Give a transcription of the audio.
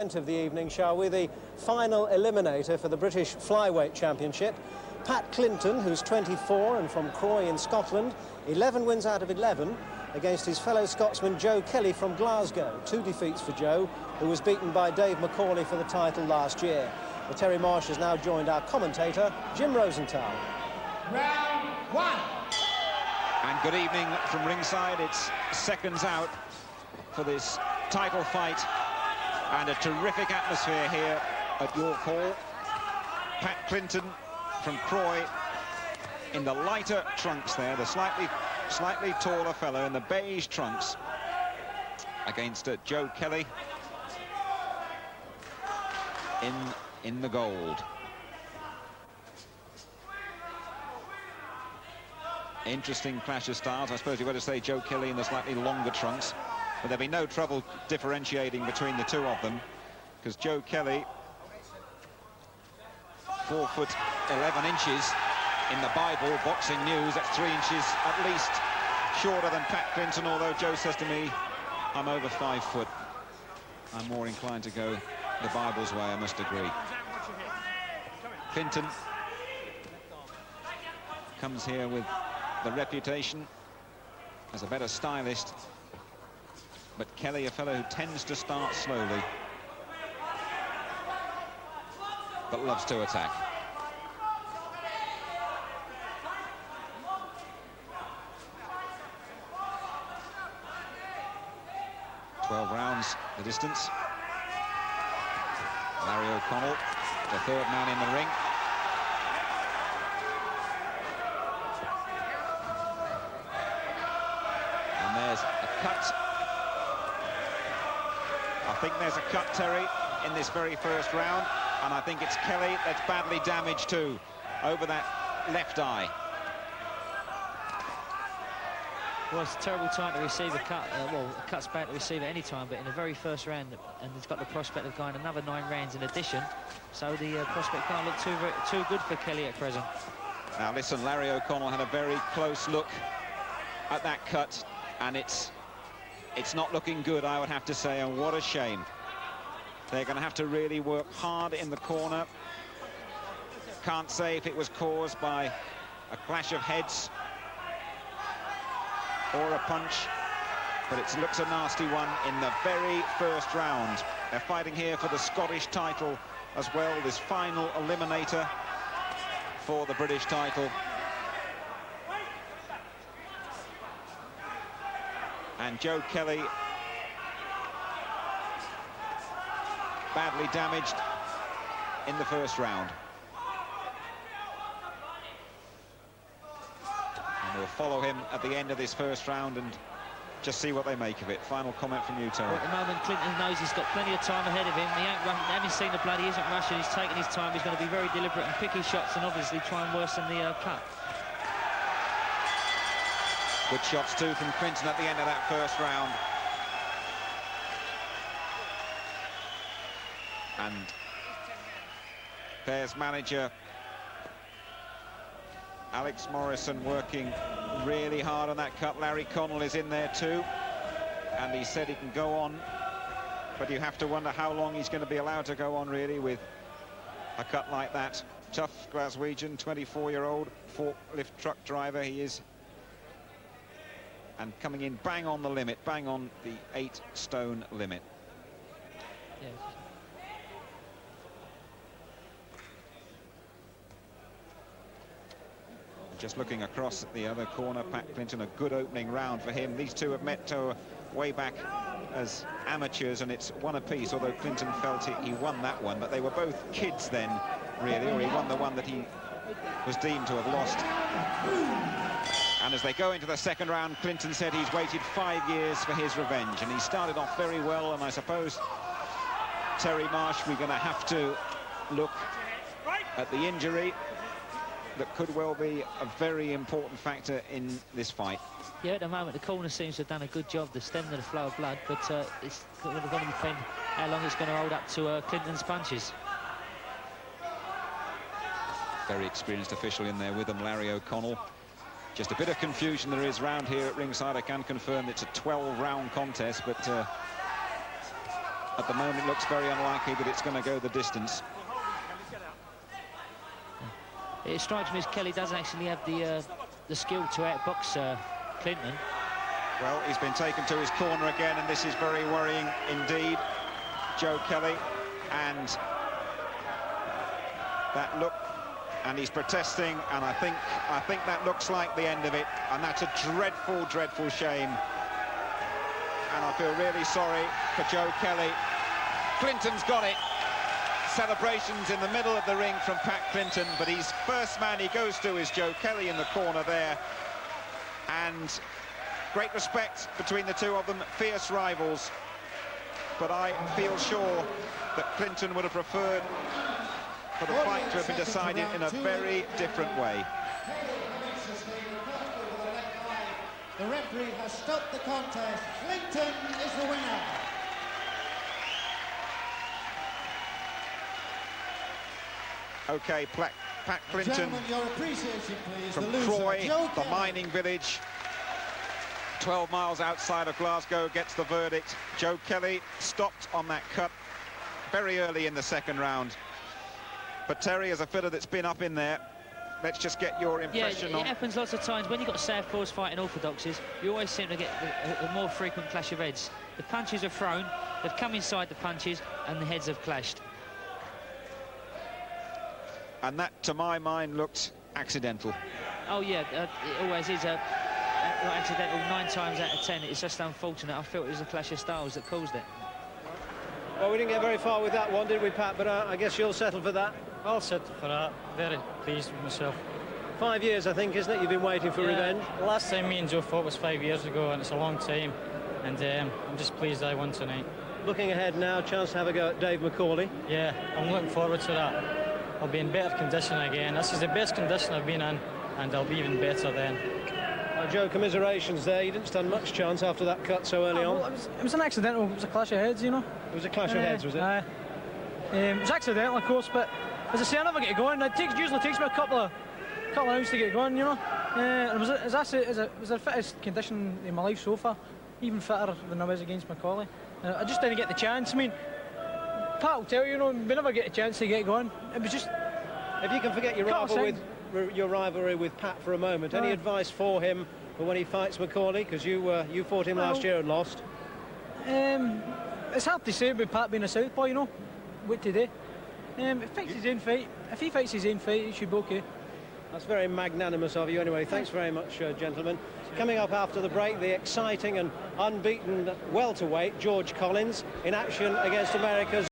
Of the evening, shall we? The final eliminator for the British Flyweight Championship. Pat Clinton, who's 24 and from Croy in Scotland, 11 wins out of 11 against his fellow Scotsman Joe Kelly from Glasgow. 2 defeats for Joe, who was beaten by Dave McCauley for the title last year. But Terry Marsh has now joined our commentator, Jim Rosenthal. Round 1. And good evening from ringside. It's seconds out for this title fight. And a terrific atmosphere here at York Hall. Pat Clinton from Croy in the lighter trunks there, the slightly taller fellow in the beige trunks, against Joe Kelly in the gold. Interesting clash of styles. I suppose you've got to say Joe Kelly in the slightly longer trunks. But there'll be no trouble differentiating between the two of them, because Joe Kelly, 4 foot 11 inches in the Bible, Boxing News. That's 3 inches at least shorter than Pat Clinton, although Joe says to me, I'm over 5 foot. I'm more inclined to go the Bible's way, I must agree. Clinton comes here with the reputation as a better stylist. But Kelly, a fellow who tends to start slowly, but loves to attack. "12 rounds, the distance. Larry O'Connell, the third man in the ring. And there's a cut. I think there's a cut, Terry, in this very first round, and I think it's Kelly that's badly damaged too, over that left eye. Well, it's a terrible time to receive a cut. Well, a cut's bad to receive at any time, but in the very first round, and he's got the prospect of going another 9 rounds in addition, so the prospect can't look too good for Kelly at present. Now listen, Larry O'Connell had a very close look at that cut, and it's not looking good, I would have to say, and what a shame. They're going to have to really work hard in the corner. Can't say if it was caused by a clash of heads or a punch, but it looks a nasty one in the very first round. They're fighting here for the Scottish title as well, this final eliminator for the British title. And Joe Kelly badly damaged in the first round. And we'll follow him at the end of this first round and just see what they make of it. Final comment from you, Terry. Well, at the moment, Clinton knows he's got plenty of time ahead of him. He hasn't seen the blood, he isn't rushing, he's taking his time. He's going to be very deliberate and pick his shots and obviously try and worsen the cut. Good shots too from Clinton at the end of that first round. And Bears manager Alex Morrison working really hard on that cut. Larry Connell is in there too, and he said he can go on, but you have to wonder how long he's going to be allowed to go on really with a cut like that. Tough Glaswegian, 24-year-old forklift truck driver he is, and coming in bang on the limit, bang on the 8-stone limit. Yeah. Just looking across at the other corner, Pat Clinton, a good opening round for him. These two have met way back as amateurs, and it's one apiece, although Clinton felt he won that one, but they were both kids then, really, or he won the one that he was deemed to have lost. And as they go into the second round, Clinton said he's waited 5 years for his revenge, and he started off very well, and I suppose, Terry Marsh, we're going to have to look at the injury that could well be a very important factor in this fight. Yeah, at the moment, the corner seems to have done a good job to stem the flow of blood, but it's going to depend how long it's going to hold up to Clinton's punches. Very experienced official in there with them, Larry O'Connell. Just a bit of confusion there is round here at ringside. I can confirm it's a 12-round contest, but at the moment, looks very unlikely that it's going to go the distance. It strikes me as Kelly doesn't actually have the skill to outbox Clinton. Well, he's been taken to his corner again, and this is very worrying indeed. Joe Kelly, and that look, and he's protesting, and I think that looks like the end of it, and that's a dreadful, dreadful shame. And I feel really sorry for Joe Kelly. Clinton's got it. Celebrations in the middle of the ring from Pat Clinton, but his first man he goes to is Joe Kelly in the corner there. And great respect between the two of them, fierce rivals. But I feel sure that Clinton would have preferred for the fight to have been decided in a very different way. The referee has stopped the contest. Clinton is the winner. Okay, Pat Clinton Gentlemen, your appreciation, please. from The loser, Croy, Joe the Kelly. mining village, 12 miles outside of Glasgow, gets the verdict. Joe Kelly stopped on that cut very early in the second round. But Terry, as a fitter that's been up in there, let's just get your impression on... It happens lots of times when you've got southpaws fighting orthodoxies. You always seem to get a more frequent clash of heads. The punches are thrown, they've come inside the punches, and the heads have clashed. And that, to my mind, looked accidental. Oh yeah, it always is not accidental 9 times out of 10. It's just unfortunate. I felt it was a clash of styles that caused it. Well, we didn't get very far with that one, did we, Pat? But I guess you'll settle for that. I'll settle for that. Very pleased with myself. 5 years, I think, isn't it? You've been waiting for revenge. The last time me and Joe fought was 5 years ago, and it's a long time. And I'm just pleased I won tonight. Looking ahead now, chance to have a go at Dave McCauley. Yeah, I'm looking forward to that. I'll be in better condition again. This is the best condition I've been in, and I'll be even better then. Joe, commiserations there. You didn't stand much chance after that cut so early on. Well, it was an accidental. It was a clash of heads, you know. It was a clash of heads, was it? It was accidental, of course, but as I say, I never get it going. It usually takes me a couple of rounds to get it going, you know. It was the fittest condition in my life so far, even fitter than I was against McCauley. I just didn't get the chance. I mean, Pat will tell you, you know, we never get a chance to get going. It was just... If you can forget your rivalry with Pat for a moment, any advice for him for when he fights McCauley? Because you fought him last year and lost. It's hard to say with Pat being a southpaw, you know, what to do. If he fights his own fight, he should be okay. That's very magnanimous of you anyway. Thanks very much, gentlemen. Coming up after the break, the exciting and unbeaten welterweight George Collins in action against America's